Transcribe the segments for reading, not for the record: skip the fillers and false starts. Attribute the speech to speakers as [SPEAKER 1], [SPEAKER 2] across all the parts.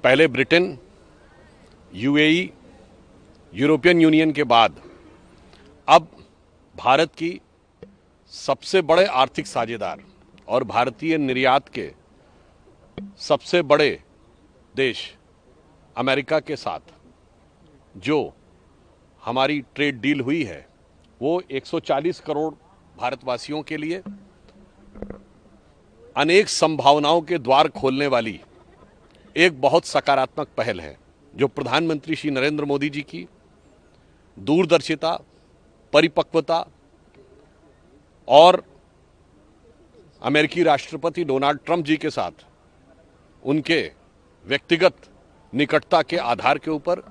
[SPEAKER 1] पहले Britain, UAE, European union के बाद अब भारत की सबसे बड़े आर्थिक साझेदार और भारतीय निर्यात के सबसे बड़े देश अमेरिका के साथ जो हमारी ट्रेड डील हुई है वो 140 करोड़ भारतवासियों के लिए अनेक संभावनाओं के द्वार खोलने वाली एक बहुत सकारात्मक पहल है, जो प्रधानमंत्री श्री नरेंद्र मोदी जी की दूरदर्शिता, परिपक्वता और अमेरिकी राष्ट्रपति डोनाल्ड ट्रंप जी के साथ उनके व्यक्तिगत निकटता के आधार के ऊपर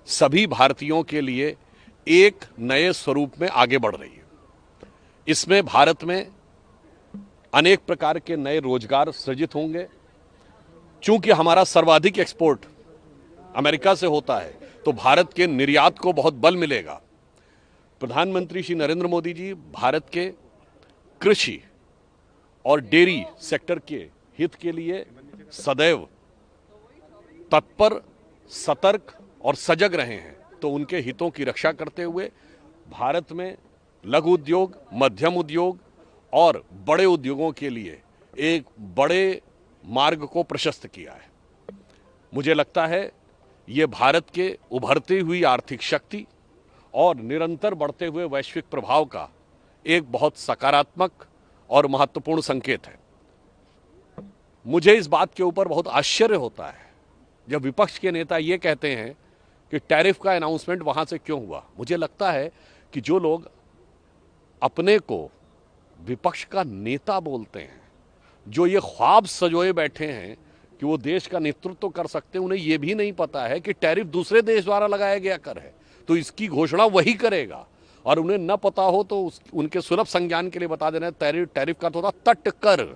[SPEAKER 1] सभी भारतीयों के लिए एक नए स्वरूप में आगे बढ़ रही है। इसमें भारत में अनेक प्रकार के नए रोजगार सृजित होंगे। चूंकि हमारा सर्वाधिक एक्सपोर्ट अमेरिका से होता है तो भारत के निर्यात को बहुत बल मिलेगा। प्रधानमंत्री श्री नरेंद्र मोदी जी भारत के कृषि और डेयरी सेक्टर के हित के लिए सदैव तत्पर, सतर्क और सजग रहे हैं। तो उनके हितों की रक्षा करते हुए भारत में लघु उद्योग, मध्यम उद्योग और बड़े उद्योगों के लिए एक बड़े मार्ग को प्रशस्त किया है। मुझे लगता है ये भारत के उभरती हुई आर्थिक शक्ति और निरंतर बढ़ते हुए वैश्विक प्रभाव का एक बहुत सकारात्मक और महत्वपूर्ण संकेत है। मुझे इस बात के ऊपर बहुत आश्चर्य होता है जब विपक्ष के नेता ये कहते हैं कि टैरिफ का अनाउंसमेंट वहां से क्यों हुआ। मुझे लगता है कि जो लोग अपने को विपक्ष का नेता बोलते हैं, जो ये ख्वाब सजोए बैठे हैं कि वो देश का नेतृत्व कर सकते हैं, उन्हें ये भी नहीं पता है कि टैरिफ दूसरे देश द्वारा लगाया गया कर है, तो इसकी घोषणा वही करेगा। और उन्हें न पता हो तो उनके सुलभ संज्ञान के लिए बता देना, टैरिफ का तो होता तट कर,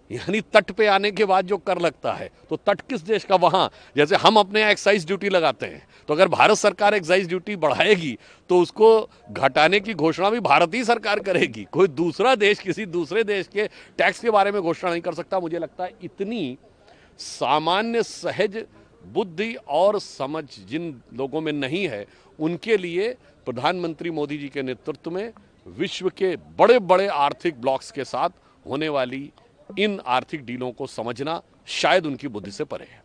[SPEAKER 1] यानी तट पे आने के बाद जो कर लगता है। तो तट किस देश का? वहां जैसे हम अपने यहाँ एक्साइज ड्यूटी लगाते हैं, तो अगर भारत सरकार एक्साइज ड्यूटी बढ़ाएगी तो उसको घटाने की घोषणा भी भारत ही सरकार करेगी। कोई दूसरा देश किसी दूसरे देश के टैक्स के बारे में घोषणा नहीं कर सकता। मुझे लगता है इतनी सामान्य सहज बुद्धि और समझ जिन लोगों में नहीं है, उनके लिए प्रधानमंत्री मोदी जी के नेतृत्व में विश्व के बड़े बड़े आर्थिक ब्लॉक्स के साथ होने वाली इन आर्थिक डीलों को समझना शायद उनकी बुद्धि से परे है।